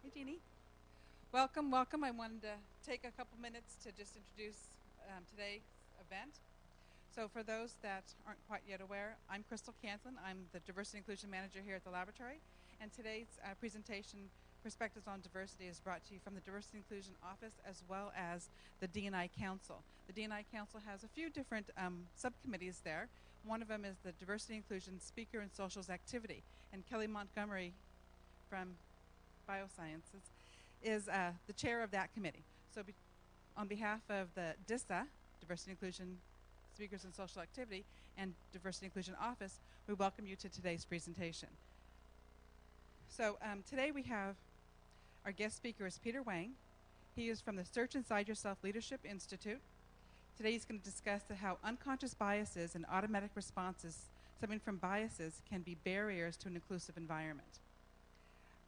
Hey, Jeannie. Welcome, welcome. I wanted to take a couple minutes to just introduce today's event. So for those that aren't quite yet aware, I'm Crystal Cantlin. I'm the Diversity Inclusion Manager here at the laboratory. And today's presentation, Perspectives on Diversity, is brought to you from the Diversity Inclusion Office as well as the D&I Council. The D&I Council has a few different subcommittees there. One of them is the Diversity Inclusion Speaker and Socials Activity. And Kelly Montgomery from Biosciences is the chair of that committee. So on behalf of the DISA, Diversity Inclusion Speakers and Social Activity, and Diversity Inclusion Office, we welcome you to today's presentation. So today we have our guest speaker is Peter Weng. He is from the Search Inside Yourself Leadership Institute. Today he's going to discuss how unconscious biases and automatic responses stemming from biases can be barriers to an inclusive environment.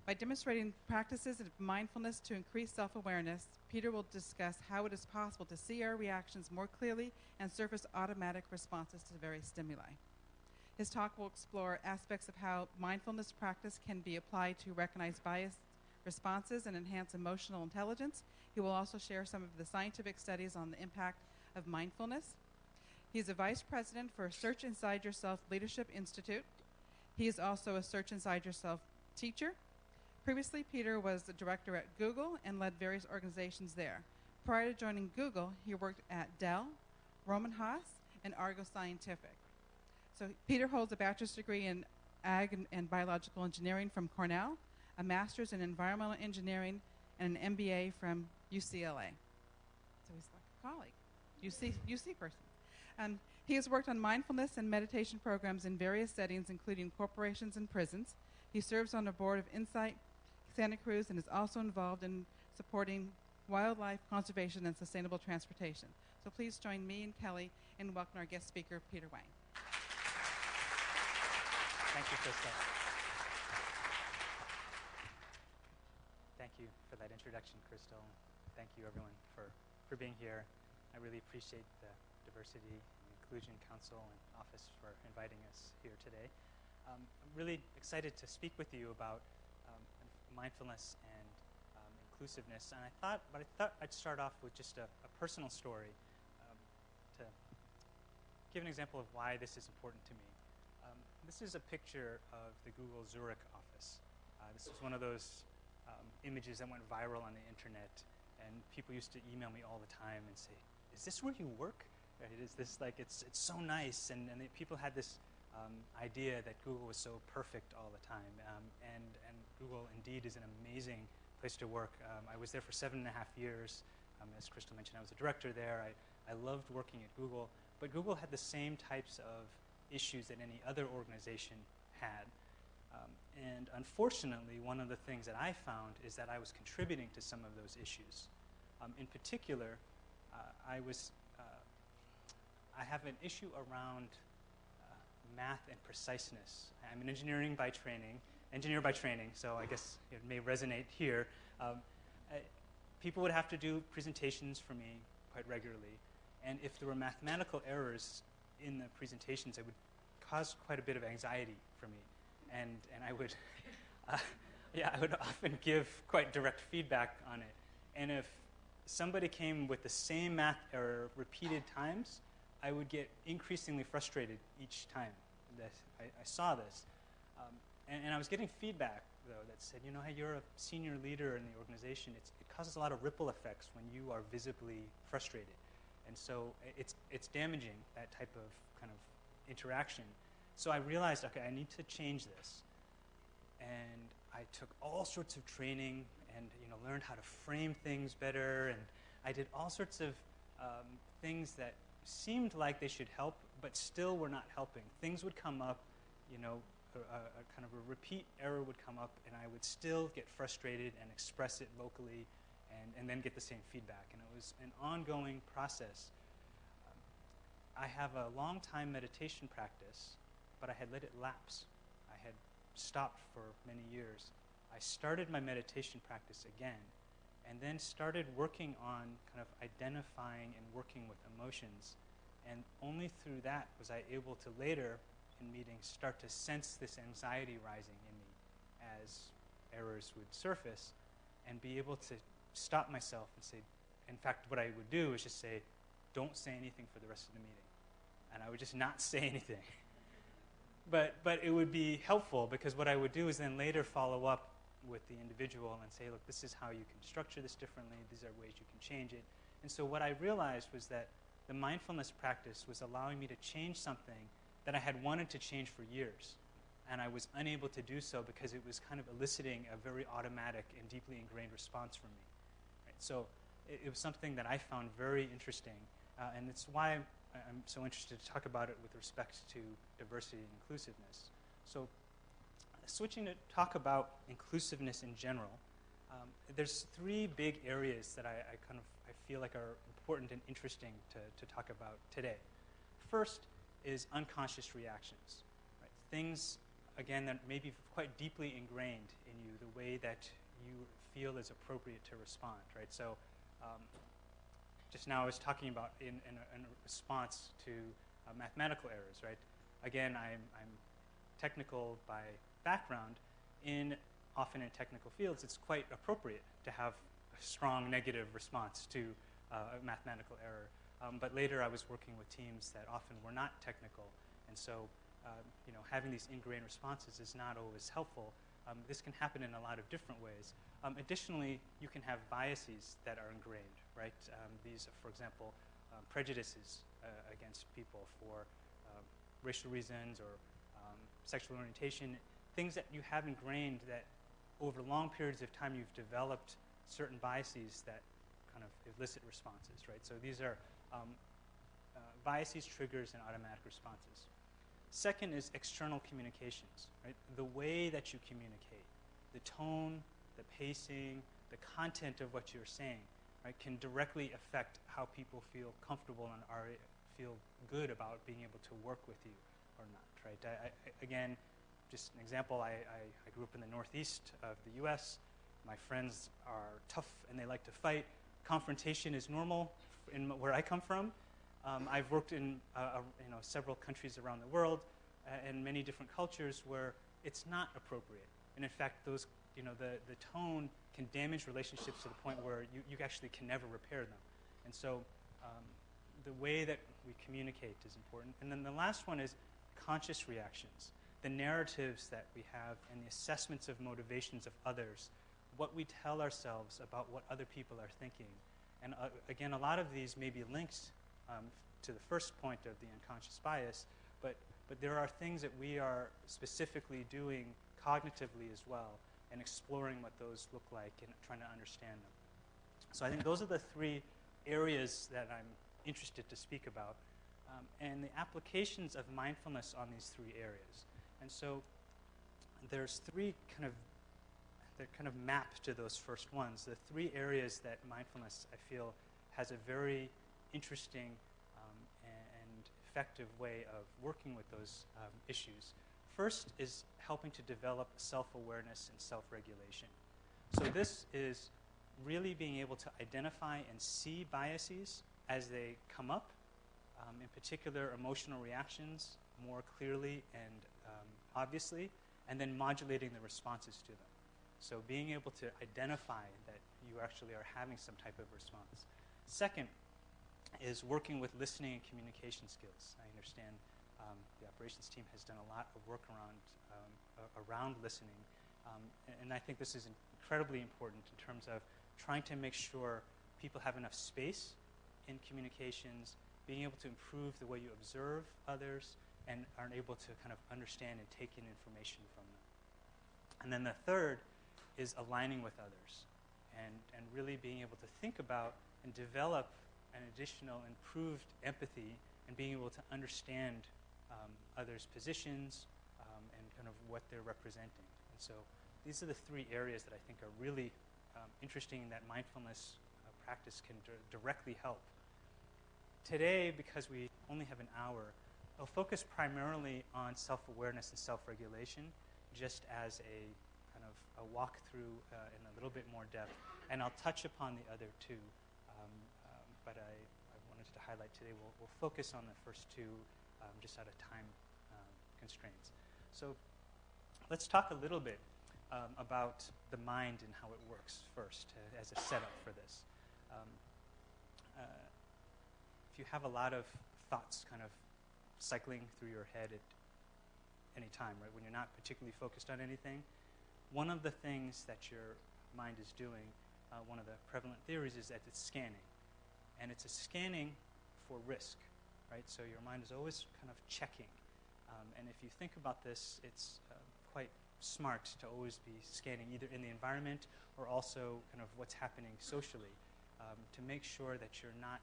By demonstrating practices of mindfulness to increase self-awareness, Peter will discuss how it is possible to see our reactions more clearly and surface automatic responses to various stimuli. His talk will explore aspects of how mindfulness practice can be applied to recognize biased responses and enhance emotional intelligence. He will also share some of the scientific studies on the impact of mindfulness. He is a vice president for Search Inside Yourself Leadership Institute. He is also a Search Inside Yourself teacher. Previously, Peter was the director at Google and led various organizations there. Prior to joining Google, he worked at Dell, Roman Haas, and Argo Scientific. So Peter holds a bachelor's degree in ag and biological engineering from Cornell, a master's in environmental engineering, and an MBA from UCLA. So he's like a colleague, UC person. He has worked on mindfulness and meditation programs in various settings, including corporations and prisons. He serves on the board of Insight Santa Cruz and is also involved in supporting wildlife conservation and sustainable transportation. So please join me and Kelly in welcoming our guest speaker, Peter Weng. Thank you, Krista. Thank you for that introduction, Crystal. Thank you, everyone, for being here. I really appreciate the Diversity and Inclusion Council and Office for inviting us here today. I'm really excited to speak with you about mindfulness and inclusiveness. And I thought I'd start off with just a personal story to give an example of why this is important to me. This is a picture of the Google Zurich office. This is one of those images that went viral on the internet, and people used to email me all the time and say, "Is this where you work? Right? Is this like it's so nice?" And people had this idea that Google was so perfect all the time, and Google indeed is an amazing place to work. I was there for 7.5 years. As Crystal mentioned, I was a director there. I loved working at Google, but Google had the same types of issues that any other organization had. And unfortunately, one of the things that I found is that I was contributing to some of those issues. In particular, I have an issue around math and preciseness. I'm an engineer by training, so I guess it may resonate here. People would have to do presentations for me quite regularly, and if there were mathematical errors in the presentations, it would cause quite a bit of anxiety for me, and I would, I would often give quite direct feedback on it. And if somebody came with the same math error repeated times, I would get increasingly frustrated each time that I saw this. And I was getting feedback, though, that said, you know, hey, you're a senior leader in the organization. It causes a lot of ripple effects when you are visibly frustrated. And so it's damaging, that type of kind of interaction. So I realized, okay, I need to change this. And I took all sorts of training and learned how to frame things better. And I did all sorts of things that seemed like they should help, but still were not helping. Things would come up, a kind of a repeat error would come up, and I would still get frustrated and express it vocally and then get the same feedback. And it was an ongoing process. I have a long-time meditation practice, but I had let it lapse. I had stopped for many years. I started my meditation practice again, and then started working on kind of identifying and working with emotions. And only through that was I able to later, in meetings, start to sense this anxiety rising in me as errors would surface. and be able to stop myself and say, in fact, what I would do is just say, don't say anything for the rest of the meeting. And I would just not say anything. But it would be helpful, because what I would do is then later follow up with the individual and say, look, this is how you can structure this differently. These are ways you can change it. And so what I realized was that the mindfulness practice was allowing me to change something that I had wanted to change for years. And I was unable to do so because it was kind of eliciting a very automatic and deeply ingrained response from me. Right? So it was something that I found very interesting. And it's why I'm so interested to talk about it with respect to diversity and inclusiveness. So switching to talk about inclusiveness in general, there's three big areas that I feel like are important and interesting to talk about today. First is unconscious reactions. Right? Things, again, that may be quite deeply ingrained in you, the way that you feel is appropriate to respond. Right? So just now I was talking about in response to mathematical errors. Right? Again, I'm technical by background. Often in technical fields, it's quite appropriate to have a strong negative response to a mathematical error. But later I was working with teams that often were not technical, and so having these ingrained responses is not always helpful. This can happen in a lot of different ways. Additionally, you can have biases that are ingrained, right? These are, for example, prejudices against people for racial reasons or sexual orientation, things that you have ingrained that over long periods of time you've developed certain biases that kind of elicit responses, right? So these are biases, triggers, and automatic responses. Second is external communications, right? The way that you communicate, the tone, the pacing, the content of what you're saying, right, can directly affect how people feel comfortable and feel good about being able to work with you or not, right? Again, just an example, I grew up in the northeast of the U.S. My friends are tough and they like to fight. Confrontation is normal where I come from. I've worked in several countries around the world and many different cultures where it's not appropriate. And in fact, those, the tone can damage relationships to the point where you actually can never repair them. And so the way that we communicate is important. And then the last one is conscious reactions. The narratives that we have and the assessments of motivations of others, what we tell ourselves about what other people are thinking. And again, a lot of these may be linked to the first point of the unconscious bias, but there are things that we are specifically doing cognitively as well and exploring what those look like and trying to understand them. So I think those are the three areas that I'm interested to speak about, and the applications of mindfulness on these three areas. And so there's three kind of map to those first ones. The three areas that mindfulness, I feel, has a very interesting and effective way of working with those issues. First is helping to develop self-awareness and self-regulation. So this is really being able to identify and see biases as they come up, in particular emotional reactions more clearly and obviously, and then modulating the responses to them. So being able to identify that you actually are having some type of response. Second is working with listening and communication skills. I understand the operations team has done a lot of work around listening, and I think this is incredibly important in terms of trying to make sure people have enough space in communications, being able to improve the way you observe others, and are able to kind of understand and take in information from them. And then the third is aligning with others and really being able to think about and develop an additional improved empathy and being able to understand others' positions and kind of what they're representing. And so these are the three areas that I think are really interesting that mindfulness practice can directly help. Today, because we only have an hour, I'll focus primarily on self-awareness and self-regulation, just as a kind of a walkthrough in a little bit more depth. And I'll touch upon the other two, but I wanted to highlight today, we'll focus on the first two just out of time constraints. So let's talk a little bit about the mind and how it works first as a setup for this. Um, if you have a lot of thoughts kind of cycling through your head at any time, right, when you're not particularly focused on anything, one of the things that your mind is doing, one of the prevalent theories is that it's scanning. And it's a scanning for risk, right? So your mind is always kind of checking. And if you think about this, it's quite smart to always be scanning either in the environment or also kind of what's happening socially to make sure that you're not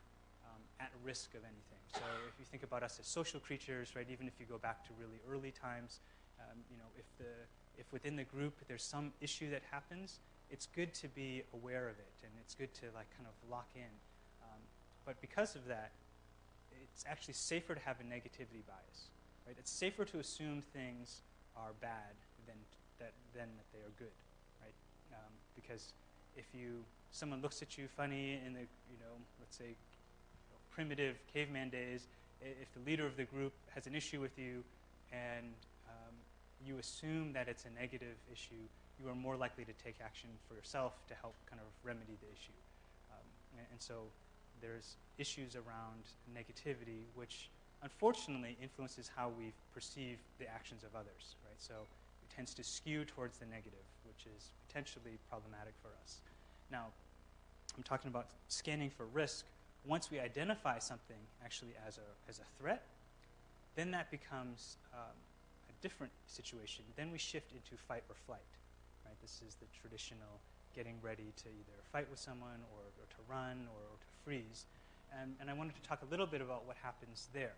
at risk of anything. So if you think about us as social creatures, right, even if you go back to really early times, if within the group there's some issue that happens, it's good to be aware of it, and it's good to like kind of lock in. But because of that, it's actually safer to have a negativity bias, right? It's safer to assume things are bad than that they are good, right? Because if someone looks at you funny in the, let's say, primitive caveman days, if the leader of the group has an issue with you and you assume that it's a negative issue, you are more likely to take action for yourself to help kind of remedy the issue. And so there's issues around negativity, which unfortunately influences how we perceive the actions of others, right? So it tends to skew towards the negative, which is potentially problematic for us. Now, I'm talking about scanning for risk. Once we identify something actually as a threat, then that becomes a different situation. Then we shift into fight or flight, right? This is the traditional getting ready to either fight with someone or to run or to freeze. And I wanted to talk a little bit about what happens there.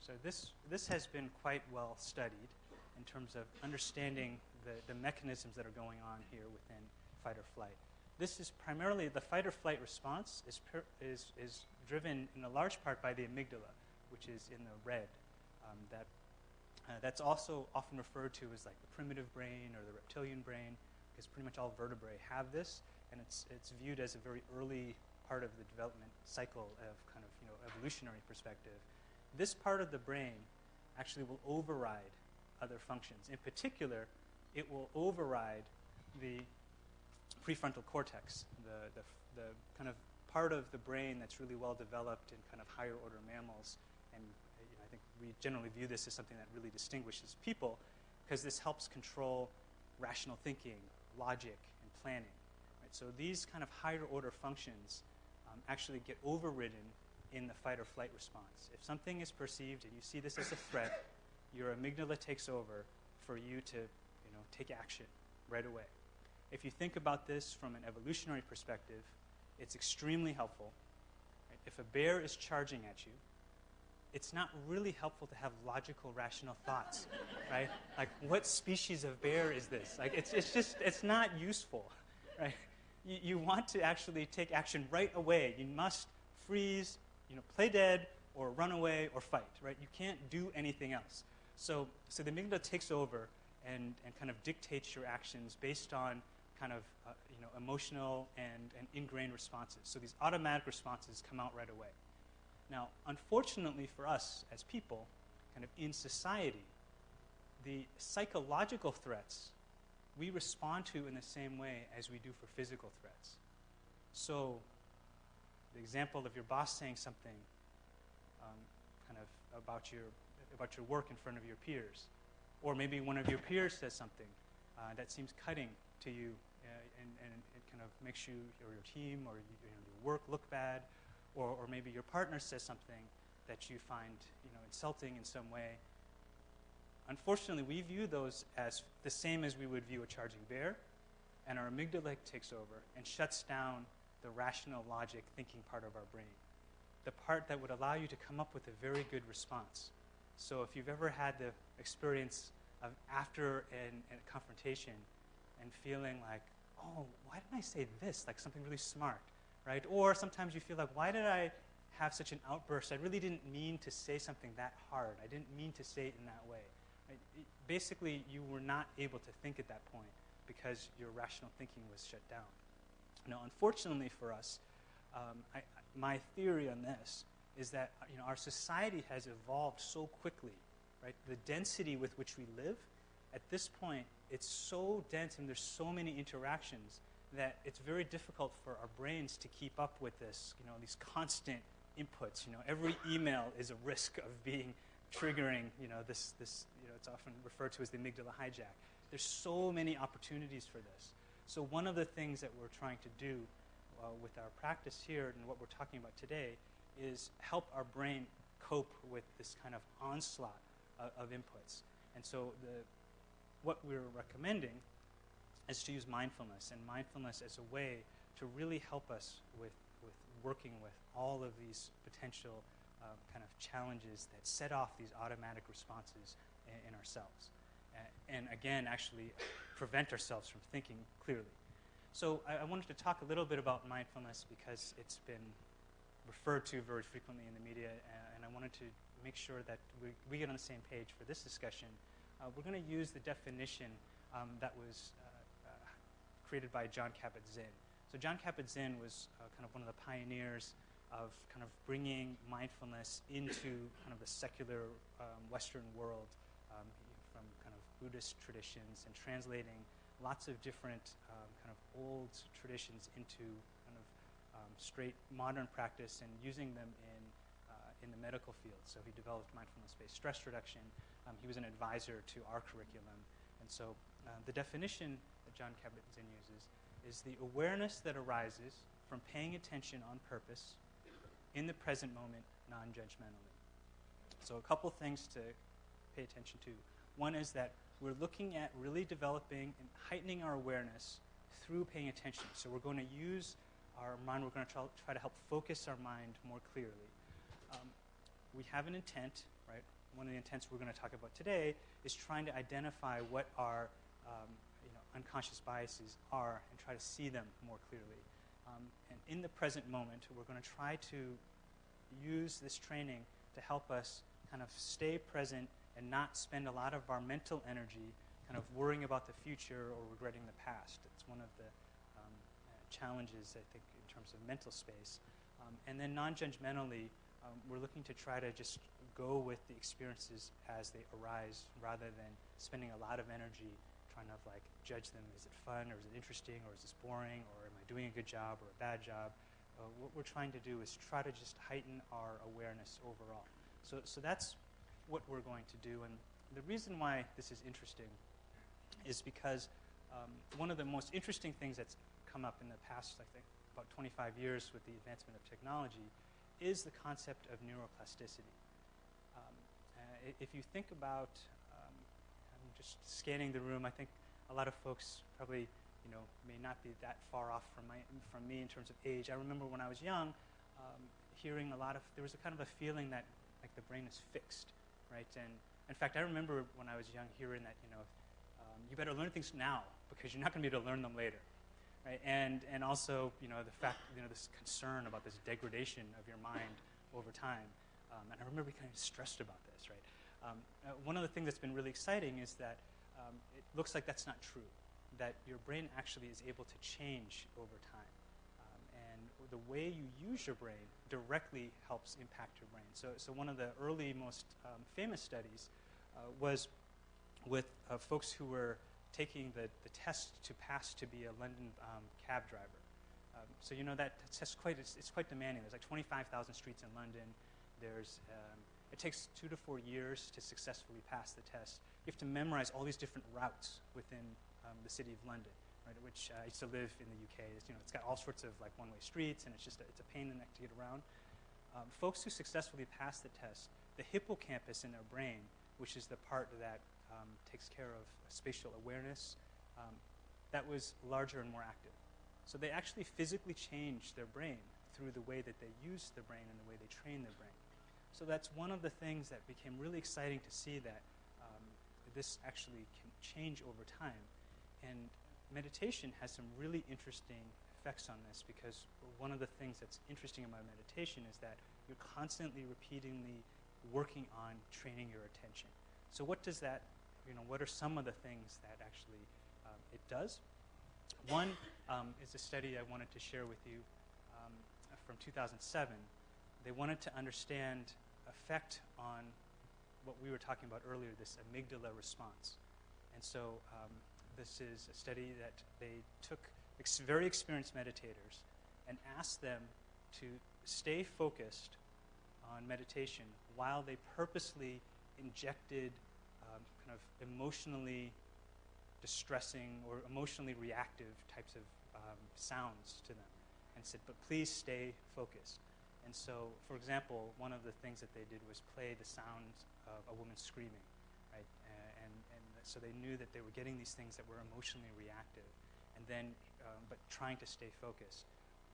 So this has been quite well studied in terms of understanding the mechanisms that are going on here within fight or flight. This is primarily the fight or flight response is driven in a large part by the amygdala, which is in the red. That's also often referred to as like the primitive brain or the reptilian brain, because pretty much all vertebrae have this, and it's viewed as a very early part of the development cycle of kind of evolutionary perspective. This part of the brain actually will override other functions. In particular, it will override the prefrontal cortex, the kind of part of the brain that's really well developed in kind of higher order mammals. And I think we generally view this as something that really distinguishes people, because this helps control rational thinking, logic, and planning. Right? So these kind of higher order functions actually get overridden in the fight or flight response. If something is perceived and you see this as a threat, your amygdala takes over for you to take action right away. If you think about this from an evolutionary perspective, it's extremely helpful. Right? If a bear is charging at you, it's not really helpful to have logical, rational thoughts, right? Like, what species of bear is this? Like, it's not useful, right? You want to actually take action right away. You must freeze, play dead, or run away, or fight, right? You can't do anything else. So the amygdala takes over and kind of dictates your actions based on kind of emotional and ingrained responses. So these automatic responses come out right away. Now, unfortunately for us as people, kind of in society, the psychological threats we respond to in the same way as we do for physical threats. So the example of your boss saying something kind of about your work in front of your peers, or maybe one of your peers says something that seems cutting to you, and it kind of makes you or your team or your work look bad, or maybe your partner says something that you find insulting in some way. Unfortunately, we view those as the same as we would view a charging bear, and our amygdala takes over and shuts down the rational logic thinking part of our brain, the part that would allow you to come up with a very good response. So if you've ever had the experience of after a confrontation and feeling like, oh, why didn't I say this? Like something really smart, right? Or sometimes you feel like, why did I have such an outburst? I really didn't mean to say something that hard. I didn't mean to say it in that way. Right? Basically, you were not able to think at that point because your rational thinking was shut down. Now, unfortunately for us, my theory on this is that our society has evolved so quickly, right? The density with which we live at this point, it's so dense and there's so many interactions that it's very difficult for our brains to keep up with this, these constant inputs. Every email is a risk of being triggering, this it's often referred to as the amygdala hijack. There's so many opportunities for this. So one of the things that we're trying to do with our practice here and what we're talking about today is help our brain cope with this kind of onslaught of inputs. And so what we're recommending is to use mindfulness, and mindfulness as a way to really help us with working with all of these potential kind of challenges that set off these automatic responses in ourselves. And again, actually prevent ourselves from thinking clearly. So I wanted to talk a little bit about mindfulness because it's been referred to very frequently in the media, and I wanted to make sure that we get on the same page for this discussion. We're going to use the definition that was created by Jon Kabat-Zinn. So Jon Kabat-Zinn was kind of one of the pioneers of kind of bringing mindfulness into kind of the secular Western world from kind of Buddhist traditions and translating lots of different kind of old traditions into kind of straight modern practice and using them in the medical field. So he developed mindfulness-based stress reduction. He was an advisor to our curriculum. And so the definition that Jon Kabat-Zinn uses is the awareness that arises from paying attention on purpose in the present moment non-judgmentally. So a couple things to pay attention to. One is that we're looking at really developing and heightening our awareness through paying attention. So we're going to use our mind, we're going to try to help focus our mind more clearly. We have an intent, right? One of the intents we're going to talk about today is trying to identify what our unconscious biases are and try to see them more clearly. And in the present moment, we're going to try to use this training to help us kind of stay present and not spend a lot of our mental energy kind of worrying about the future or regretting the past. It's one of the challenges, I think, in terms of mental space. And then non-judgmentally, we're looking to try to just go with the experiences as they arise rather than spending a lot of energy trying to like judge them. Is it fun, or is it interesting, or is this boring, or am I doing a good job or a bad job? What we're trying to do is try to just heighten our awareness overall. So that's what we're going to do. And the reason why this is interesting is because one of the most interesting things that's come up in the past, I think, about 25 years with the advancement of technology is the concept of neuroplasticity. If you think about, I'm just scanning the room, I think a lot of folks probably may not be that far off from me in terms of age. I remember when I was young, hearing there was a kind of a feeling that like the brain is fixed, right? And in fact, I remember when I was young hearing that, you better learn things now because you're not going to be able to learn them later, right? And also, the fact, this concern about this degradation of your mind over time. And I remember being kind of stressed about this, right? One of the things that's been really exciting is that it looks like that's not true, that your brain actually is able to change over time. And the way you use your brain directly helps impact your brain. So one of the early, most famous studies was with folks who were taking the test to pass to be a London cab driver. So that test it's quite demanding. There's like 25,000 streets in London. It takes 2 to 4 years to successfully pass the test. You have to memorize all these different routes within the city of London, right? Which I used to live in the UK. It's got all sorts of like one-way streets, and it's a pain in the neck to get around. Folks who successfully pass the test, the hippocampus in their brain, which is the part that takes care of spatial awareness, that was larger and more active. So they actually physically changed their brain through the way that they use their brain and the way they train their brain. So that's one of the things that became really exciting to see, that this actually can change over time. And meditation has some really interesting effects on this, because one of the things that's interesting about meditation is that you're constantly, repeatedly working on training your attention. So what does that, what are some of the things that actually it does? One is a study I wanted to share with you from 2007. They wanted to understand effect on what we were talking about earlier, this amygdala response. And so this is a study that they took very experienced meditators and asked them to stay focused on meditation while they purposely injected kind of emotionally distressing or emotionally reactive types of sounds to them, and said, but please stay focused. And so, for example, one of the things that they did was play the sounds of a woman screaming, right? And so they knew that they were getting these things that were emotionally reactive, and then, but trying to stay focused.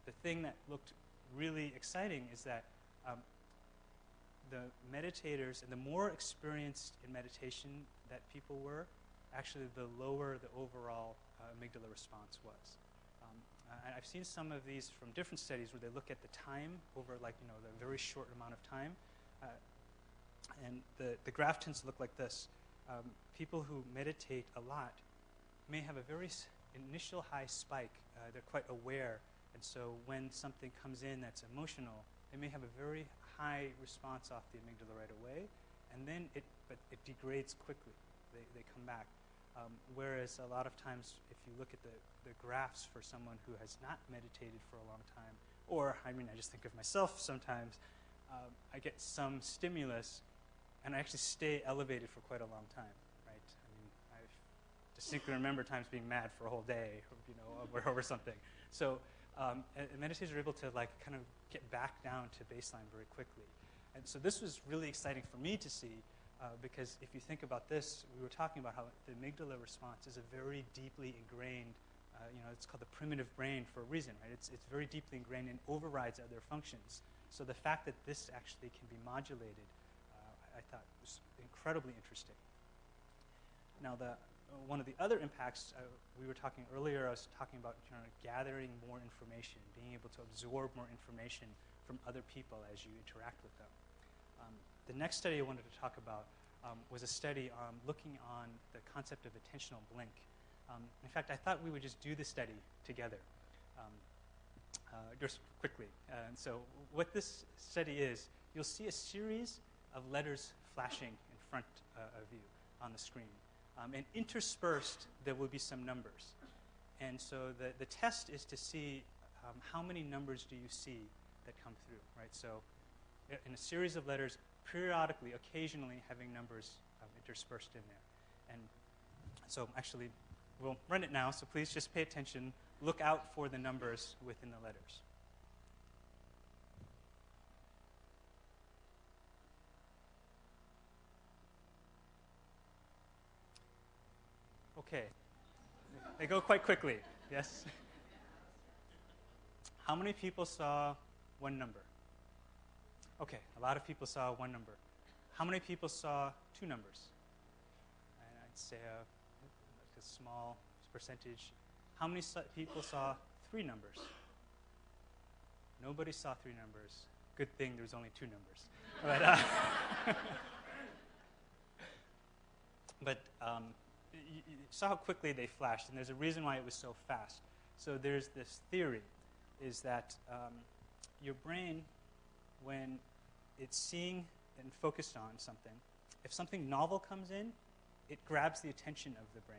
The thing that looked really exciting is that the meditators, and the more experienced in meditation that people were, actually the lower the overall amygdala response was. I've seen some of these from different studies where they look at the time over the very short amount of time. And the graph tends to look like this. People who meditate a lot may have a very initial high spike. They're quite aware. And so when something comes in that's emotional, they may have a very high response off the amygdala right away. And then it degrades quickly. They come back. Whereas a lot of times, if you look at the graphs for someone who has not meditated for a long time, or, I just think of myself sometimes, I get some stimulus, and I actually stay elevated for quite a long time, right? I distinctly remember times being mad for a whole day, or over something. So meditators are able to kind of get back down to baseline very quickly. And so this was really exciting for me to see, because if you think about this, we were talking about how the amygdala response is a very deeply ingrained, it's called the primitive brain for a reason, right? It's very deeply ingrained and overrides other functions. So the fact that this actually can be modulated, I thought was incredibly interesting. Now, one of the other impacts, we were talking earlier, I was talking about gathering more information, being able to absorb more information from other people as you interact with them. The next study I wanted to talk about was a study looking on the concept of attentional blink. In fact, I thought we would just do the study together, just quickly. And so what this study is, you'll see a series of letters flashing in front of you on the screen. And interspersed, there will be some numbers. And so the test is to see how many numbers do you see that come through, right? So in a series of letters, periodically, occasionally having numbers interspersed in there. And so actually, we'll run it now, so please just pay attention. Look out for the numbers within the letters. Okay. They go quite quickly, yes? How many people saw one number? Okay, a lot of people saw one number. How many people saw two numbers? And I'd say a small percentage. How many people saw three numbers? Nobody saw three numbers. Good thing there was only two numbers. But you saw how quickly they flashed, and there's a reason why it was so fast. So there's this theory, is that your brain, when it's seeing and focused on something, if something novel comes in, it grabs the attention of the brain.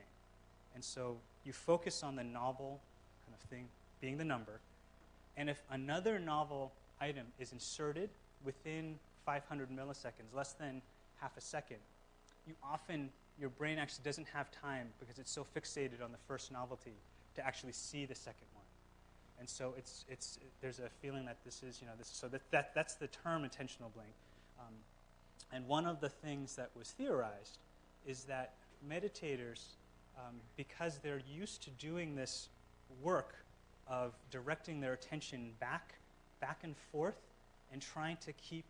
And so you focus on the novel kind of thing, being the number, and if another novel item is inserted within 500 milliseconds, less than half a second, your brain actually doesn't have time, because it's so fixated on the first novelty, to actually see the second one. And so there's a feeling that this is, so that's the term attentional blink. And one of the things that was theorized is that meditators, because they're used to doing this work of directing their attention back and forth, and trying to keep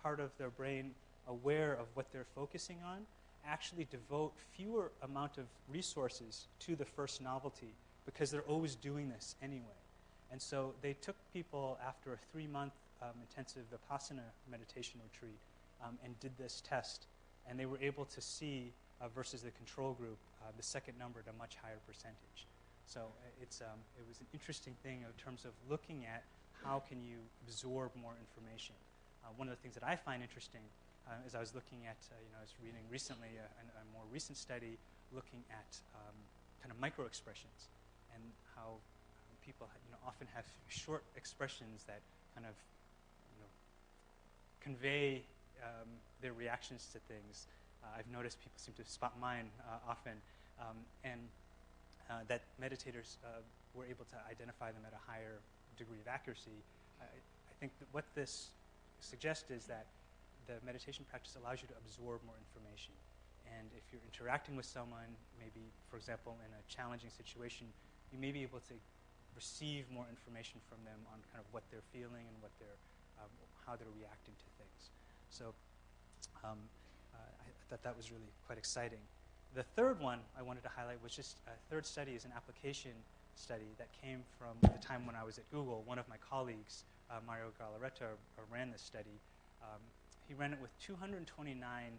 part of their brain aware of what they're focusing on, actually devote fewer amount of resources to the first novelty, because they're always doing this anyway. And so they took people after a 3-month intensive Vipassana meditation retreat and did this test, and they were able to see, versus the control group, the second number at a much higher percentage. So it was an interesting thing in terms of looking at how can you absorb more information. One of the things that I find interesting, as I was looking at, I was reading recently a more recent study looking at kind of micro expressions and how people often have short expressions that kind of convey their reactions to things. I've noticed people seem to spot mine often, and that meditators were able to identify them at a higher degree of accuracy. I think that what this suggests is that the meditation practice allows you to absorb more information. And if you're interacting with someone, maybe, for example, in a challenging situation, you may be able to receive more information from them on kind of what they're feeling and what they're, how they're reacting to things. So I thought that was really quite exciting. The third one I wanted to highlight was just a third study is an application study that came from the time when I was at Google. One of my colleagues, Mario Galarreta, ran this study. He ran it with 229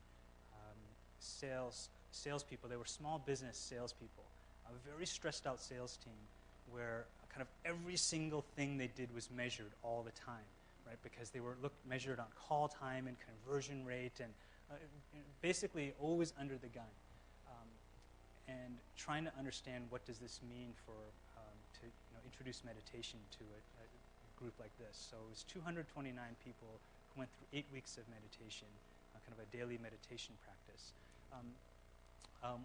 salespeople. They were small business salespeople, a very stressed out sales team where kind of every single thing they did was measured all the time, right? Because they were measured on call time and conversion rate and basically always under the gun. And trying to understand what does this mean for to introduce meditation to a group like this. So it was 229 people who went through 8 weeks of meditation, kind of a daily meditation practice.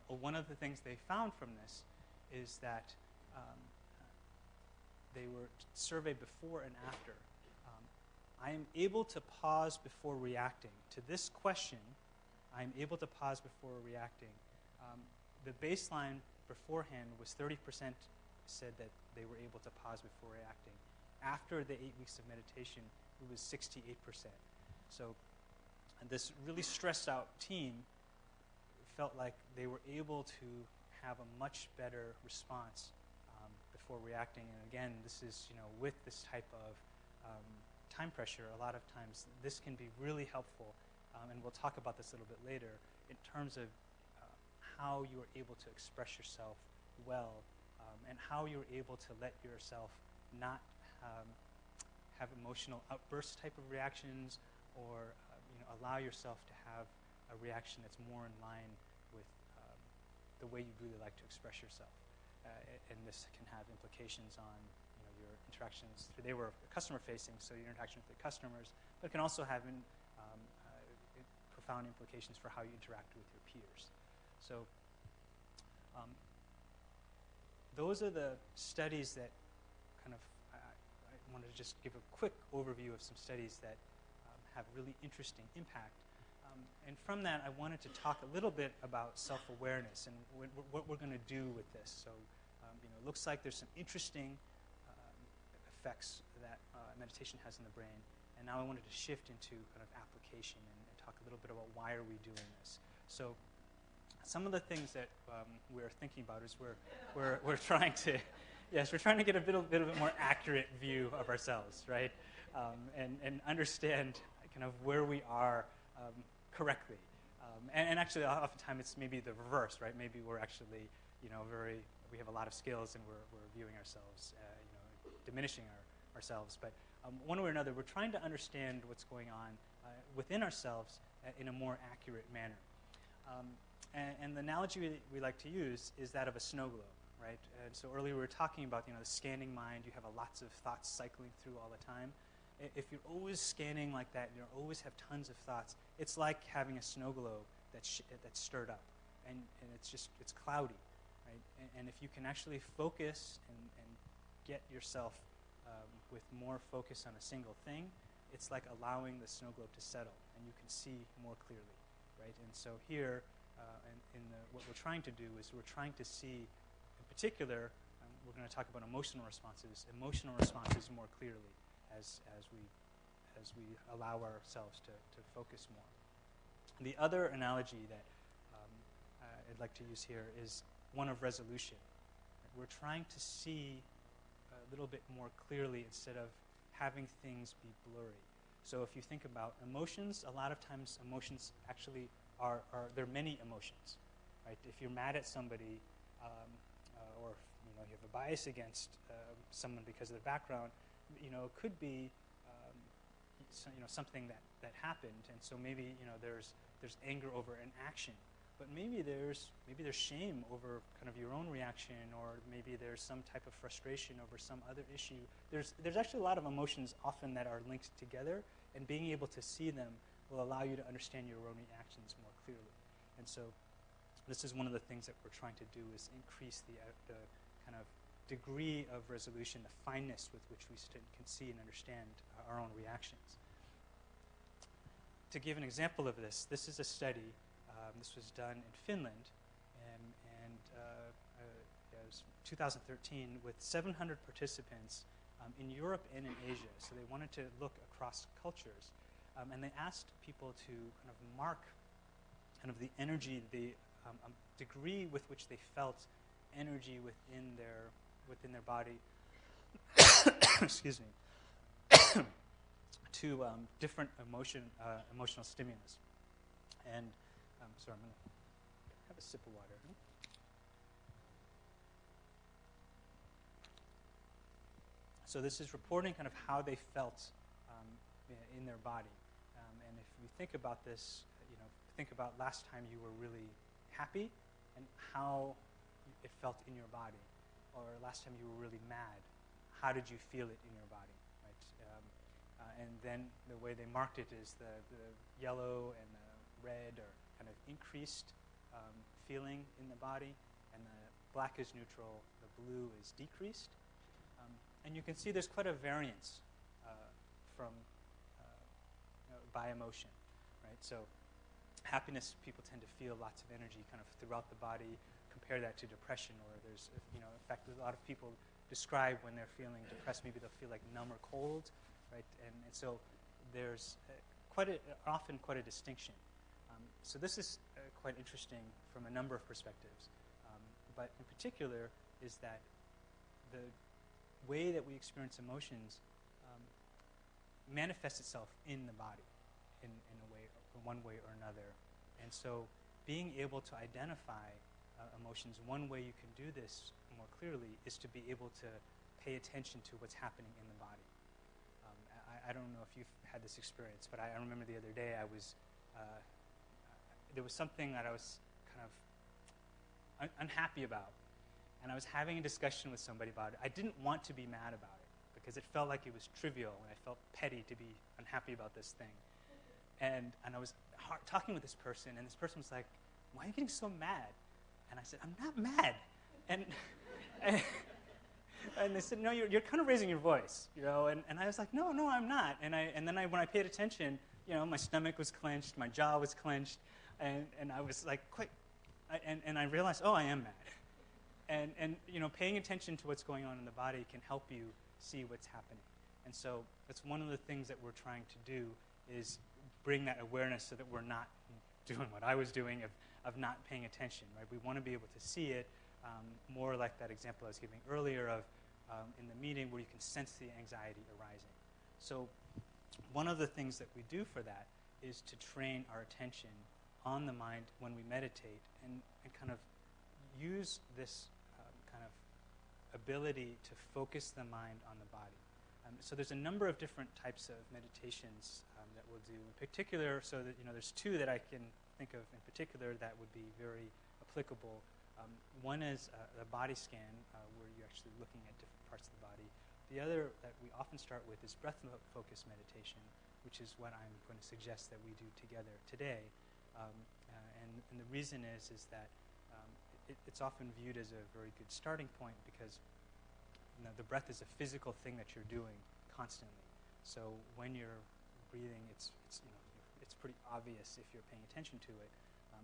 One of the things they found from this is that they were surveyed before and after. I am able to pause before reacting. To this question, I am able to pause before reacting. The baseline beforehand was 30% said that they were able to pause before reacting. After the 8 weeks of meditation, it was 68%. So this really stressed out team felt like they were able to have a much better response before reacting. And again, this is, with this type of time pressure, a lot of times this can be really helpful. And we'll talk about this a little bit later in terms of how you are able to express yourself well and how you're able to let yourself not have emotional outburst type of reactions or allow yourself to have a reaction that's more in line with the way you really like to express yourself. And this can have implications on your interactions. They were customer facing, so your interaction with the customers, but it can also have profound implications for how you interact with your peers. So those are the studies that kind of, I wanted to just give a quick overview of some studies that have really interesting impact. And from that, I wanted to talk a little bit about self-awareness and what we're going to do with this. So, it looks like there's some interesting effects that meditation has in the brain. And now I wanted to shift into kind of application and talk a little bit about why are we doing this. So, some of the things that we're thinking about is we're trying to, we're trying to get a bit of a more accurate view of ourselves, right? And understand kind of where we are correctly. And actually, oftentimes it's maybe the reverse, right? Maybe we're actually, we have a lot of skills and we're viewing ourselves, diminishing ourselves. But one way or another, we're trying to understand what's going on within ourselves in a more accurate manner. And the analogy we like to use is that of a snow globe, right? And so earlier we were talking about, the scanning mind. You have lots of thoughts cycling through all the time. If you're always scanning like that, you always have tons of thoughts, it's like having a snow globe that's stirred up. And it's cloudy, right? And if you can actually focus and get yourself with more focus on a single thing, it's like allowing the snow globe to settle, and you can see more clearly, right? And so here, what we're trying to do is we're trying to see, in particular, we're going to talk about emotional responses more clearly as we allow ourselves to focus more. The other analogy that I'd like to use here is one of resolution. We're trying to see a little bit more clearly instead of having things be blurry. So if you think about emotions, a lot of times emotions actually there are many emotions, right? If you're mad at somebody, or you have a bias against someone because of their background, it could be something that happened, and so maybe there's anger over an action, but maybe there's shame over kind of your own reaction, or maybe there's some type of frustration over some other issue. There's actually a lot of emotions often that are linked together, and being able to see them will allow you to understand your own reactions more clearly. And so this is one of the things that we're trying to do, is increase the kind of degree of resolution, the fineness with which we can see and understand our own reactions. To give an example of this, this is a study. This was done in Finland, and it was 2013 with 700 participants in Europe and in Asia. So they wanted to look across cultures, and they asked people to kind of mark kind of the energy, the degree with which they felt energy within their body. Excuse me. To different emotional stimulus. And sorry, I'm going to have a sip of water. So this is reporting kind of how they felt in their body. And if you think about this, think about last time you were really happy and how it felt in your body, or last time you were really mad, how did you feel it in your body, right? And then the way they marked it is the yellow and the red are kind of increased feeling in the body, and the black is neutral, the blue is decreased. And you can see there's quite a variance by emotion, right? So happiness, people tend to feel lots of energy kind of throughout the body. Compare that to depression, or there's, in fact, a lot of people describe when they're feeling depressed, maybe they'll feel like numb or cold, right? And so there's often quite a distinction. So this is quite interesting from a number of perspectives. But in particular is that the way that we experience emotions manifests itself in the body in a way, one way or another. And so being able to identify emotions, one way you can do this more clearly is to be able to pay attention to what's happening in the body. I don't know if you've had this experience, but I remember the other day there was something that I was kind of unhappy about, and I was having a discussion with somebody about it. I didn't want to be mad about it because it felt like it was trivial, and I felt petty to be unhappy about this thing. And I was talking with this person, and this person was like, "Why are you getting so mad?" And I said, "I'm not mad." And they said, "No, you're kind of raising your voice, And I was like, "No, I'm not." And then when I paid attention, my stomach was clenched, my jaw was clenched, and I was like, and I realized, oh, I am mad. And paying attention to what's going on in the body can help you see what's happening. And so that's one of the things that we're trying to do, is bring that awareness so that we're not doing what I was doing of not paying attention, right? We want to be able to see it more like that example I was giving earlier of in the meeting, where you can sense the anxiety arising. So one of the things that we do for that is to train our attention on the mind when we meditate, and kind of use this kind of ability to focus the mind on the body. So there's a number of different types of meditations that we'll do. In particular, so that there's two that I can think of in particular that would be very applicable. One is a body scan, where you're actually looking at different parts of the body. The other that we often start with is breath-focused meditation, which is what I'm going to suggest that we do together today. And the reason is that it's often viewed as a very good starting point, because the breath is a physical thing that you're doing constantly. So when you're breathing, it's pretty obvious if you're paying attention to it.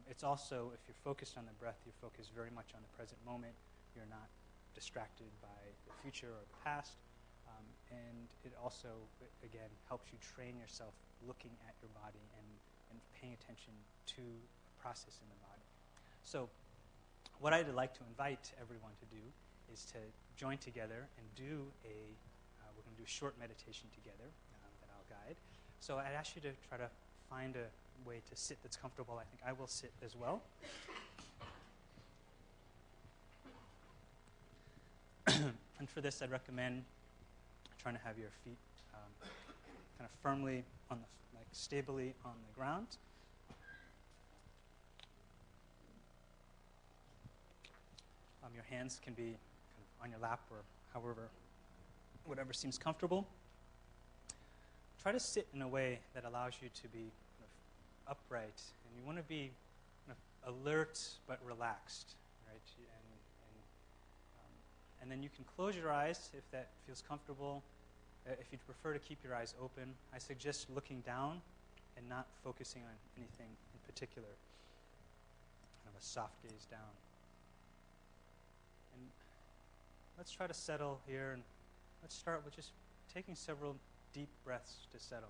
It's also, if you're focused on the breath, you're focused very much on the present moment. You're not distracted by the future or the past. And it also, again, helps you train yourself looking at your body and paying attention to a process in the body. So what I'd like to invite everyone to do is to join together and do we're going to do a short meditation together that I'll guide. So I'd ask you to try to find a way to sit that's comfortable. I think I will sit as well. And for this, I'd recommend trying to have your feet kind of firmly stably on the ground. Your hands can be kind of on your lap or however, whatever seems comfortable. Try to sit in a way that allows you to be kind of upright, and you want to be kind of alert but relaxed, right? And then you can close your eyes if that feels comfortable. If you'd prefer to keep your eyes open, I suggest looking down and not focusing on anything in particular. Kind of a soft gaze down. And let's try to settle here, and let's start with just taking several deep breaths to settle.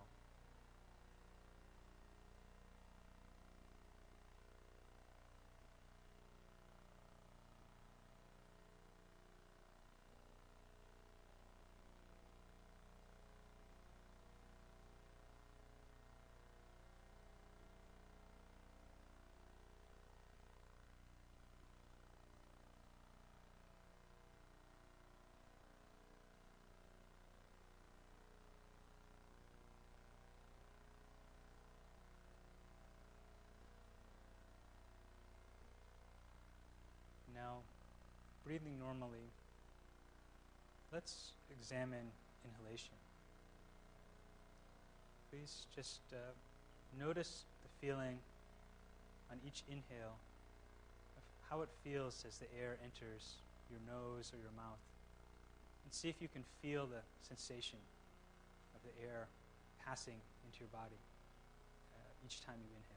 Now, breathing normally, let's examine inhalation. Please just notice the feeling on each inhale of how it feels as the air enters your nose or your mouth. And see if you can feel the sensation of the air passing into your body each time you inhale.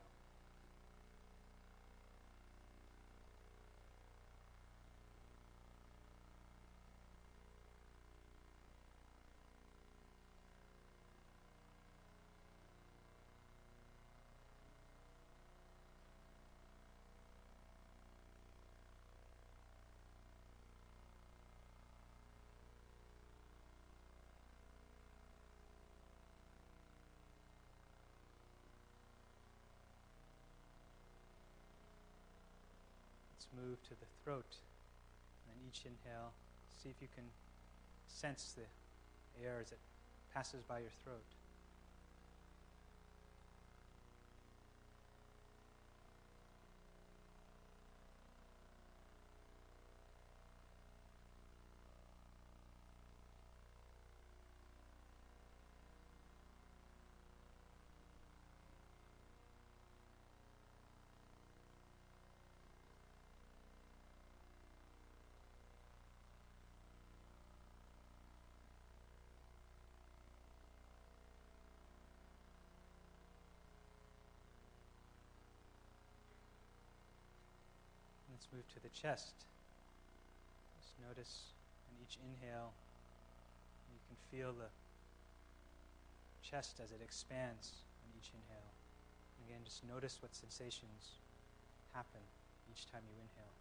Let's move to the throat. And each inhale, see if you can sense the air as it passes by your throat. Let's move to the chest. Just notice on each inhale, you can feel the chest as it expands on each inhale. Again, just notice what sensations happen each time you inhale.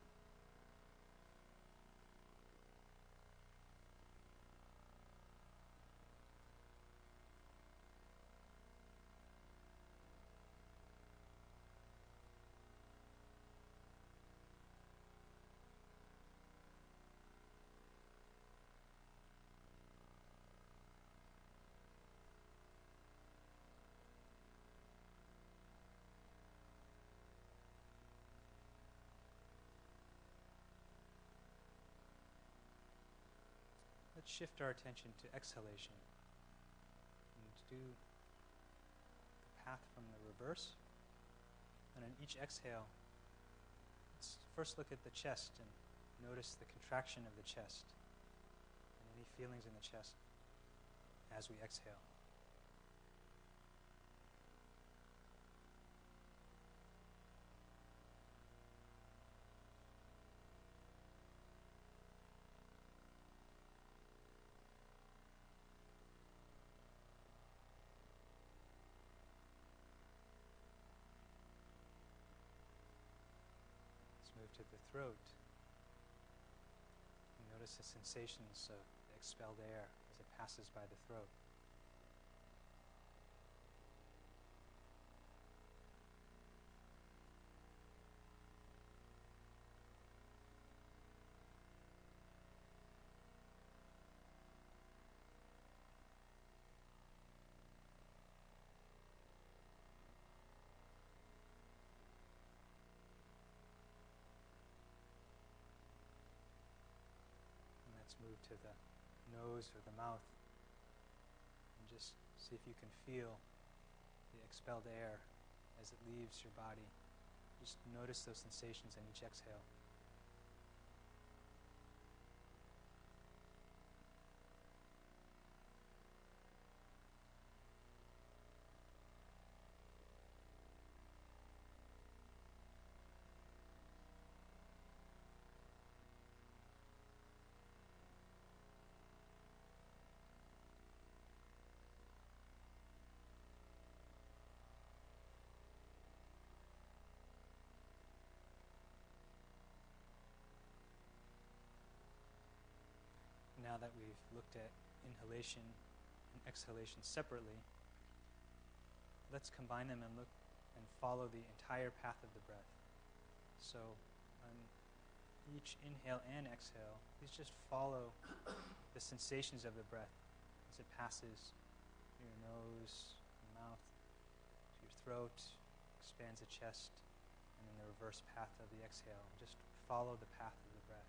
Let's shift our attention to exhalation and do the path from the reverse. And on each exhale, let's first look at the chest and notice the contraction of the chest and any feelings in the chest as we exhale. Move to the throat. You notice the sensations of the expelled air as it passes by the throat. move to the nose or the mouth. And just see if you can feel the expelled air as it leaves your body. Just notice those sensations in each exhale. Now that we've looked at inhalation and exhalation separately, let's combine them and look and follow the entire path of the breath. So on each inhale and exhale, please just follow the sensations of the breath as it passes through your nose, your mouth, to your throat, expands the chest, and then the reverse path of the exhale. Just follow the path of the breath.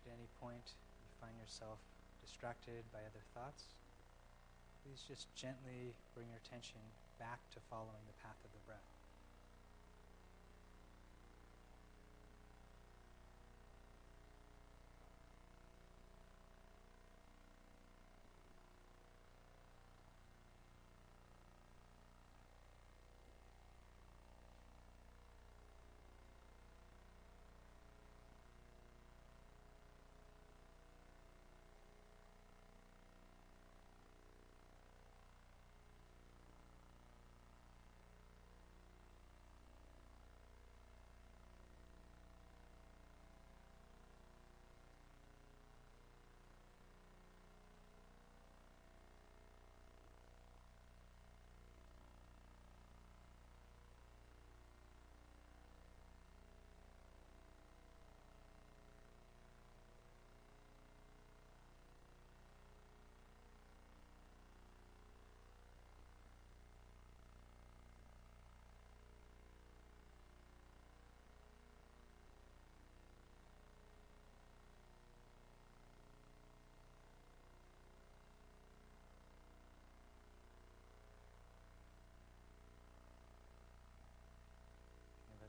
At any point you find yourself distracted by other thoughts, please just gently bring your attention back to following the path of the breath.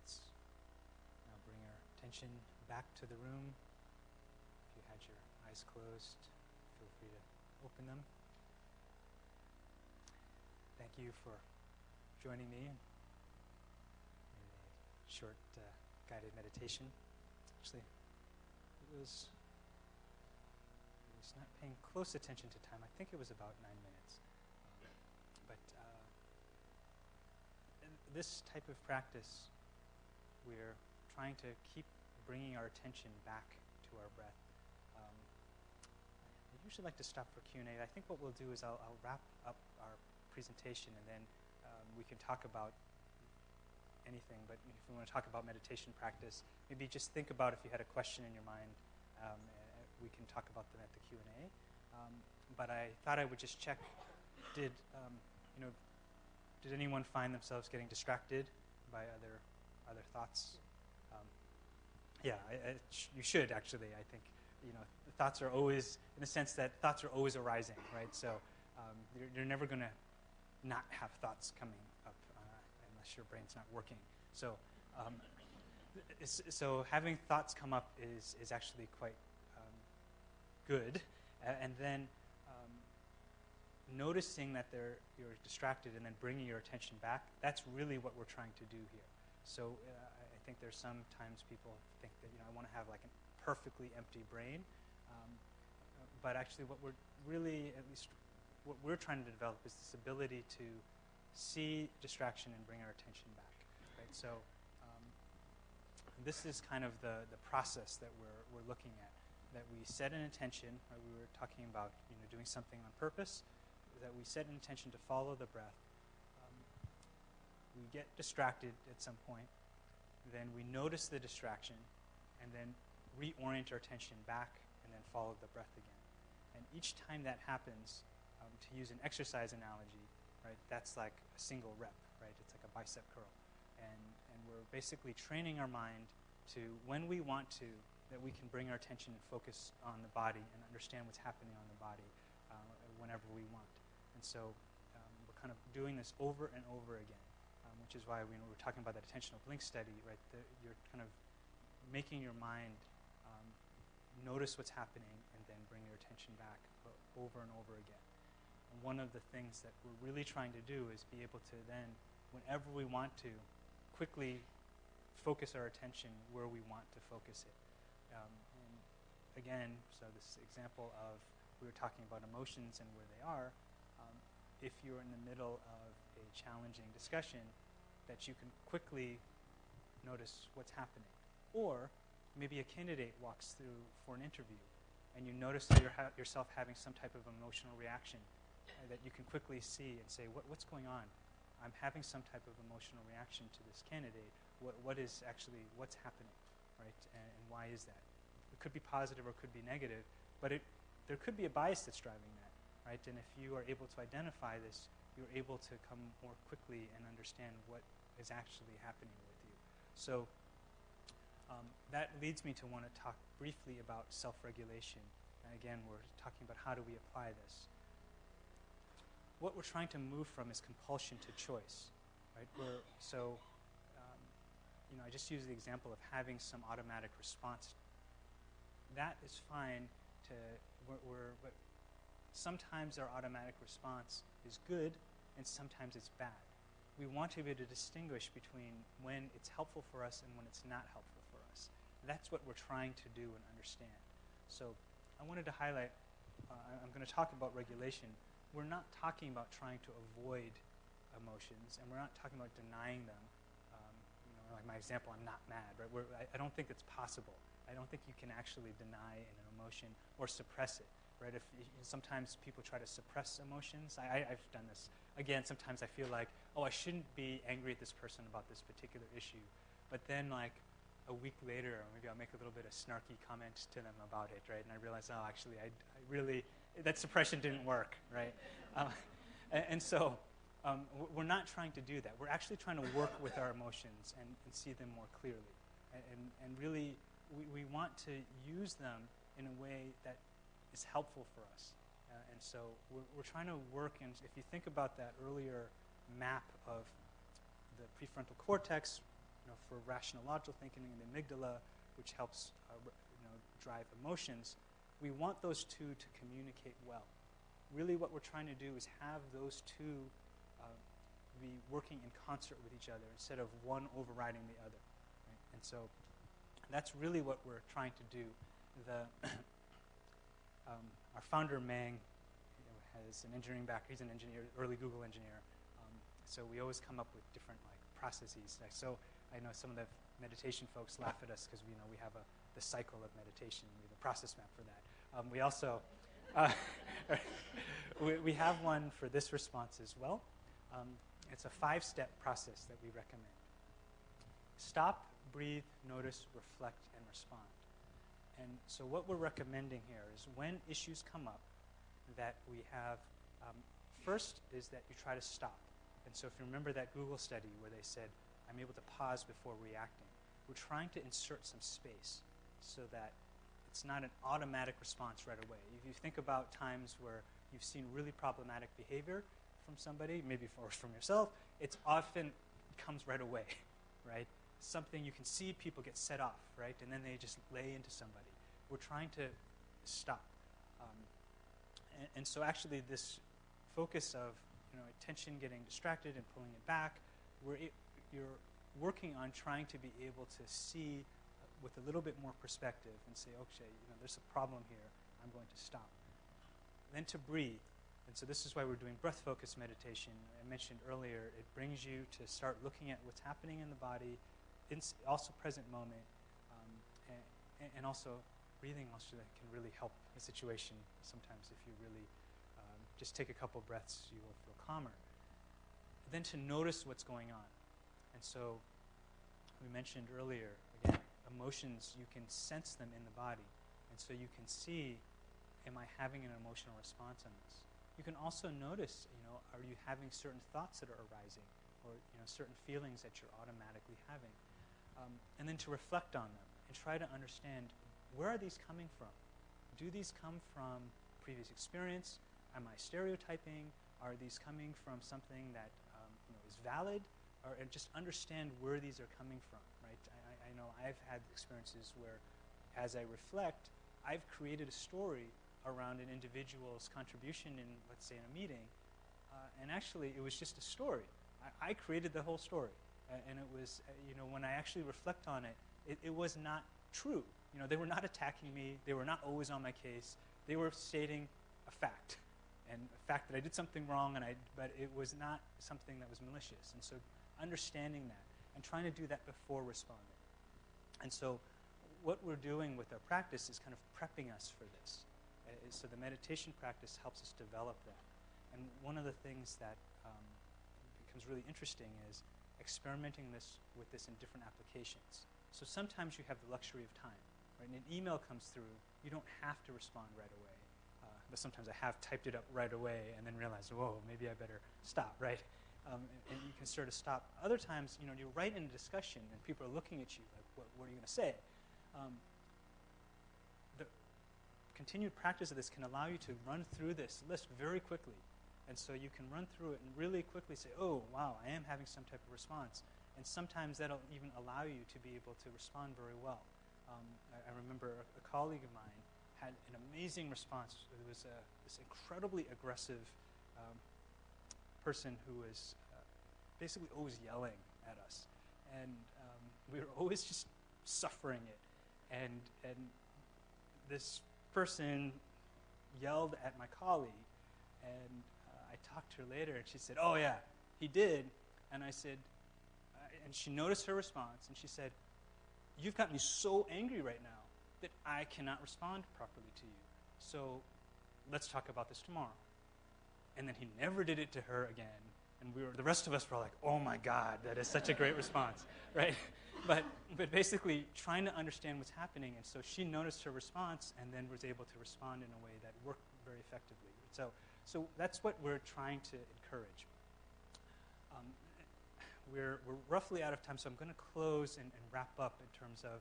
Let's now bring our attention back to the room. If you had your eyes closed, feel free to open them. Thank you for joining me in a short guided meditation. Actually, I was not paying close attention to time. I think it was about 9 minutes. But this type of practice, we're trying to keep bringing our attention back to our breath. I usually like to stop for Q&A. I think what we'll do is I'll wrap up our presentation, and then we can talk about anything. But if we want to talk about meditation practice, maybe just think about if you had a question in your mind. We can talk about them at the Q&A. But I thought I would just check, did anyone find themselves getting distracted by other thoughts? You should actually. I think the thoughts are always, in the sense that thoughts are always arising, right? So you're never going to not have thoughts coming up unless your brain's not working. So So having thoughts come up is actually quite good, and then noticing that you're distracted and then bringing your attention back, that's really what we're trying to do here. So I think there's sometimes people think that, I want to have like a perfectly empty brain, but actually what we're really, at least what we're trying to develop, is this ability to see distraction and bring our attention back, right? So this is kind of the process that we're looking at, that we set an intention, right? We were talking about doing something on purpose, that we set an intention to follow the breath. We get distracted at some point, then we notice the distraction, and then reorient our attention back, and then follow the breath again. And each time that happens, to use an exercise analogy, right, that's like a single rep, right? It's like a bicep curl. And we're basically training our mind to, when we want to, that we can bring our attention and focus on the body and understand what's happening on the body whenever we want. And so we're kind of doing this over and over again, which is why we're talking about that attentional blink study, right? You're kind of making your mind notice what's happening and then bring your attention back over and over again. And one of the things that we're really trying to do is be able to then, whenever we want to, quickly focus our attention where we want to focus it. And again, so this example of, we were talking about emotions and where they are, if you're in the middle of a challenging discussion, that you can quickly notice what's happening. Or maybe a candidate walks through for an interview and you notice that you're yourself having some type of emotional reaction that you can quickly see and say, what's going on? I'm having some type of emotional reaction to this candidate. What's happening, right? And why is that? It could be positive or it could be negative, but there could be a bias that's driving that, right? And if you are able to identify this, you're able to come more quickly and understand what is actually happening with you. So that leads me to want to talk briefly about self-regulation. And again, we're talking about how do we apply this. What we're trying to move from is compulsion to choice, right? I just use the example of having some automatic response. That is fine but sometimes our automatic response is good and sometimes it's bad. We want to be able to distinguish between when it's helpful for us and when it's not helpful for us. That's what we're trying to do and understand. So I wanted to highlight, I'm going to talk about regulation. We're not talking about trying to avoid emotions, and we're not talking about denying them. Like my example, I'm not mad, right? I don't think it's possible. I don't think you can actually deny an emotion or suppress it, right? Sometimes people try to suppress emotions. I've done this. Again, sometimes I feel like, I shouldn't be angry at this person about this particular issue. But then, like, a week later, or maybe I'll make a little bit of snarky comment to them about it, right? And I realize, actually, I really, that suppression didn't work, right? So we're not trying to do that. We're actually trying to work with our emotions and see them more clearly. And really, we want to use them in a way that is helpful for us. And so we're trying to work, and if you think about that earlier map of the prefrontal cortex, for rational logical thinking, and the amygdala, which helps drive emotions, we want those two to communicate well. Really what we're trying to do is have those two be working in concert with each other instead of one overriding the other. Right? And so that's really what we're trying to do. Our founder, Weng, has an engineering background. He's an engineer, early Google engineer. So we always come up with different processes. So I know some of the meditation folks laugh at us because we have the cycle of meditation. We have a process map for that. We also we have one for this response as well. It's a 5-step process that we recommend. Stop, breathe, notice, reflect, and respond. And so what we're recommending here is when issues come up, that we have, first is that you try to stop. And so if you remember that Google study where they said, I'm able to pause before reacting, we're trying to insert some space so that it's not an automatic response right away. If you think about times where you've seen really problematic behavior from somebody, maybe from yourself, it's often comes right away, right? something you can see people get set off, right? And then they just lay into somebody. We're trying to stop. And so actually this focus of attention getting distracted and pulling it back, you're working on trying to be able to see with a little bit more perspective and say, okay, there's a problem here. I'm going to stop. Then to breathe. And so this is why we're doing breath-focused meditation. I mentioned earlier, it brings you to start looking at what's happening in the body, also present moment, and also breathing also can really help the situation sometimes. If you really just take a couple breaths, you will feel calmer. Then to notice what's going on. And so we mentioned earlier, again, emotions, you can sense them in the body. And so you can see, am I having an emotional response on this? You can also notice, are you having certain thoughts that are arising, or certain feelings that you're automatically having? And then to reflect on them and try to understand, where are these coming from? Do these come from previous experience? Am I stereotyping? Are these coming from something that is valid? And just understand where these are coming from, right? I know I've had experiences where, as I reflect, I've created a story around an individual's contribution in, let's say, in a meeting, and actually it was just a story. I created the whole story, and it was, when I actually reflect on it, it was not true. They were not attacking me. They were not always on my case. They were stating a fact, and a fact that I did something wrong, but it was not something that was malicious. And so understanding that and trying to do that before responding. And so what we're doing with our practice is kind of prepping us for this. So the meditation practice helps us develop that. And one of the things that becomes really interesting is experimenting with this in different applications. So sometimes you have the luxury of time, right? And an email comes through, you don't have to respond right away. But sometimes I have typed it up right away and then realized, whoa, maybe I better stop, right? And you can sort of stop. Other times, you're right in a discussion and people are looking at you like, what are you going to say? The continued practice of this can allow you to run through this list very quickly. And so you can run through it and really quickly say, oh, wow, I am having some type of response. And sometimes that'll even allow you to be able to respond very well. I remember a colleague of mine had an amazing response. It was this incredibly aggressive person who was basically always yelling at us. And we were always just suffering it. And this person yelled at my colleague, and I talked to her later, and she said, oh yeah, he did. And I said, and she noticed her response, and she said, you've got me so angry right now that I cannot respond properly to you. So let's talk about this tomorrow. And then he never did it to her again. And the rest of us were like, oh my God, that is such a great response, right? But basically trying to understand what's happening. And so she noticed her response and then was able to respond in a way that worked very effectively. So that's what we're trying to encourage. We're roughly out of time, so I'm going to close and wrap up in terms of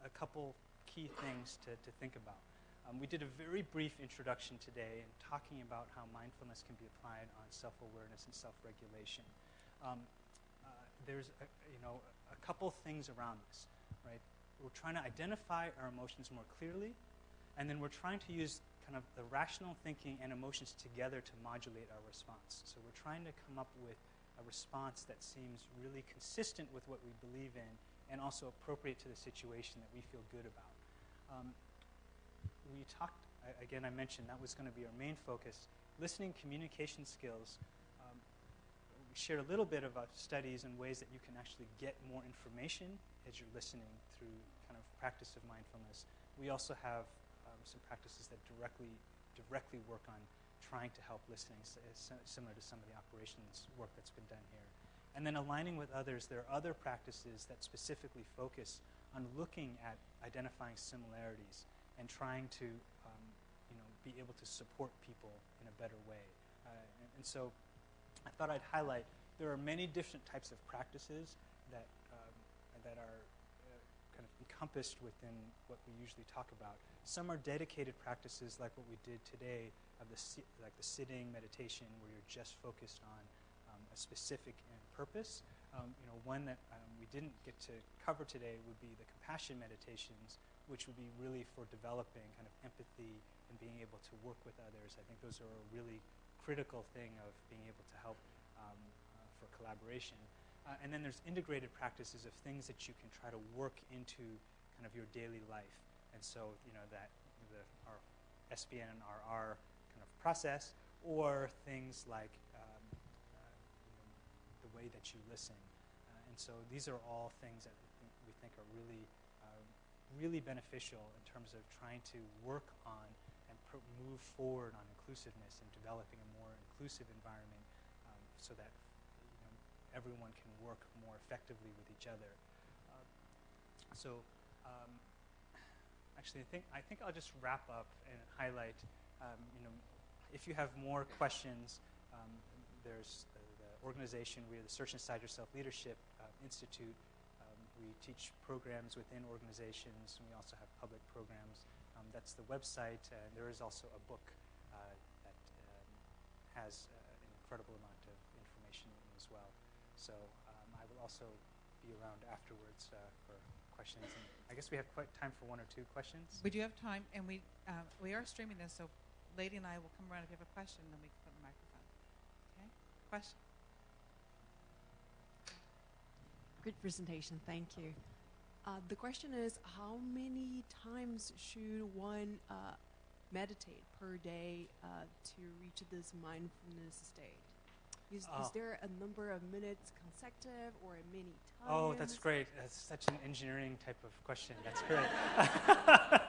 a couple key things to think about. We did a very brief introduction today in talking about how mindfulness can be applied on self-awareness and self-regulation. There's a couple things around this, right? We're trying to identify our emotions more clearly, and then we're trying to use kind of the rational thinking and emotions together to modulate our response. So we're trying to come up with a response that seems really consistent with what we believe in and also appropriate to the situation that we feel good about. We talked, again, I mentioned that was going to be our main focus. Listening communication skills. We shared a little bit about studies and ways that you can actually get more information as you're listening through kind of practice of mindfulness. We also have some practices that directly work on trying to help listening, similar to some of the operations work that's been done here. And then aligning with others, there are other practices that specifically focus on looking at identifying similarities and trying to be able to support people in a better way. And so I thought I'd highlight there are many different types of practices that are kind of encompassed within what we usually talk about. Some are dedicated practices like what we did today of like the sitting meditation where you're just focused on a specific purpose. One that we didn't get to cover today would be the compassion meditations, which would be really for developing kind of empathy and being able to work with others. I think those are a really critical thing of being able to help for collaboration. And then there's integrated practices of things that you can try to work into kind of your daily life. And so, that our SBN and RR kind of process, or things like the way that you listen. And so these are all things that we think are really beneficial in terms of trying to work on and move forward on inclusiveness and developing a more inclusive environment so that everyone can work more effectively with each other. Actually, I think I'll just wrap up and highlight. If you have more questions, there's the organization. We are the Search Inside Yourself Leadership Institute. We teach programs within organizations, and we also have public programs. That's the website. There is also a book that has an incredible amount of information in as well. So I will also be around afterwards for questions. And I guess we have quite time for one or two questions. We do have time, and we are streaming this, so Lady and I will come around if you have a question, then we can put the microphone. Okay? Question? Great presentation, thank you. The question is, how many times should one meditate per day to reach this mindfulness state? Is there a number of minutes consecutive or many times? Oh, that's great. That's such an engineering type of question. That's great.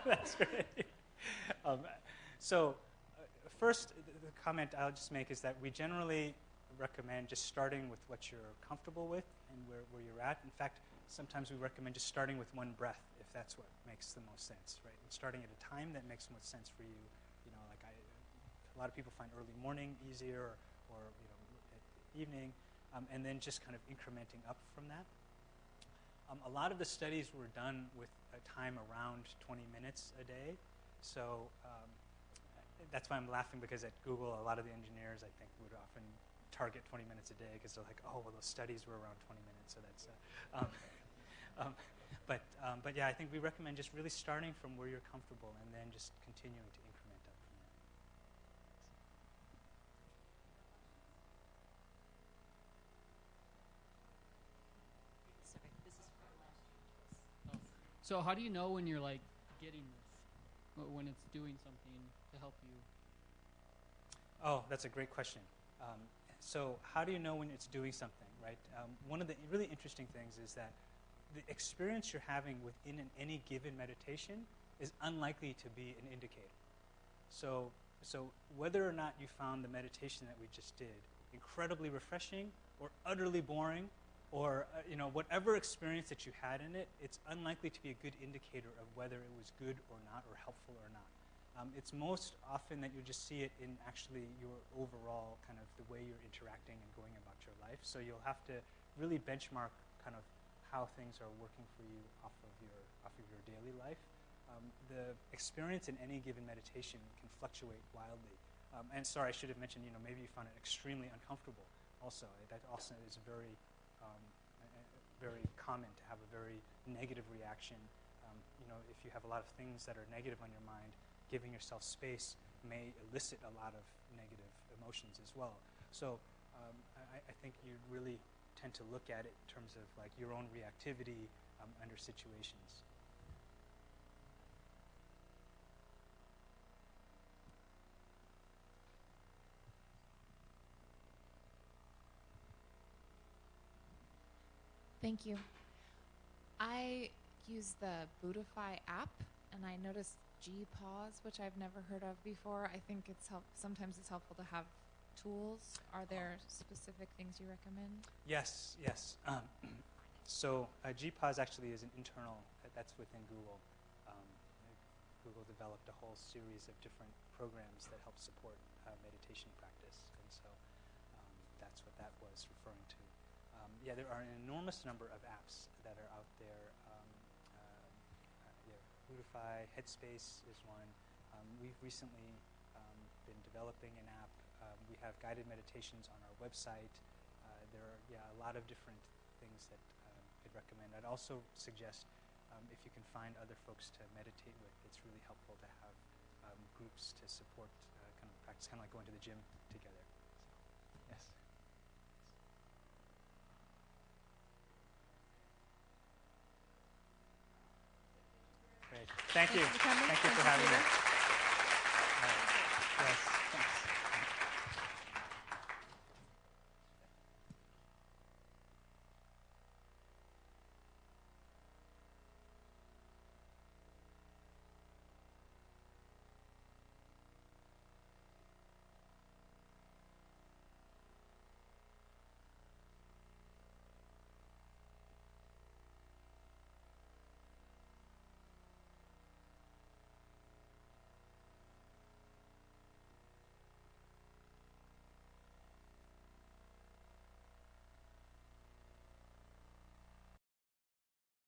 That's great. First, the comment I'll just make is that we generally recommend just starting with what you're comfortable with and where you're at. In fact, sometimes we recommend just starting with one breath if that's what makes the most sense, right? And starting at a time that makes the most sense for you. A lot of people find early morning easier, or at the evening, and then just kind of incrementing up from that. A lot of the studies were done with a time around 20 minutes a day. So that's why I'm laughing, because at Google, a lot of the engineers, I think, would often target 20 minutes a day because they're like, oh, well, those studies were around 20 minutes. So that's, but yeah, I think we recommend just really starting from where you're comfortable and then just continuing to increment up from there. Sorry, this is for So how do you know when you're like getting this, when it's doing something to help you? Oh, that's a great question. So how do you know when it's doing something, right? One of the really interesting things is that the experience you're having within any given meditation is unlikely to be an indicator. So whether or not you found the meditation that we just did incredibly refreshing or utterly boring, or whatever experience that you had in it, it's unlikely to be a good indicator of whether it was good or not, or helpful or not. It's most often that you just see it in actually your overall kind of the way you're interacting and going about your life. So you'll have to really benchmark kind of how things are working for you off of your daily life. The experience in any given meditation can fluctuate wildly. And sorry, I should have mentioned, maybe you found it extremely uncomfortable also. That also is very common to have a very negative reaction. If you have a lot of things that are negative on your mind, giving yourself space may elicit a lot of negative emotions as well. So I think you really tend to look at it in terms of like your own reactivity under situations. Thank you. I use the Buddhify app, and I noticed G-Pause, which I've never heard of before. I think sometimes it's helpful to have tools. Are there specific things you recommend? Yes. So G-Pause actually is an internal, that's within Google. Google developed a whole series of different programs that help support meditation practice, and so that's what that was referring to. Yeah, there are an enormous number of apps that are out there. Buddhify, Headspace is one. We've recently been developing an app. We have guided meditations on our website. There are a lot of different things that I'd recommend. I'd also suggest if you can find other folks to meditate with, it's really helpful to have groups to support kind of practice, kind of like going to the gym together. So, yes. Great. Thank you. for coming. Thank you for Thank you, having me. Peter.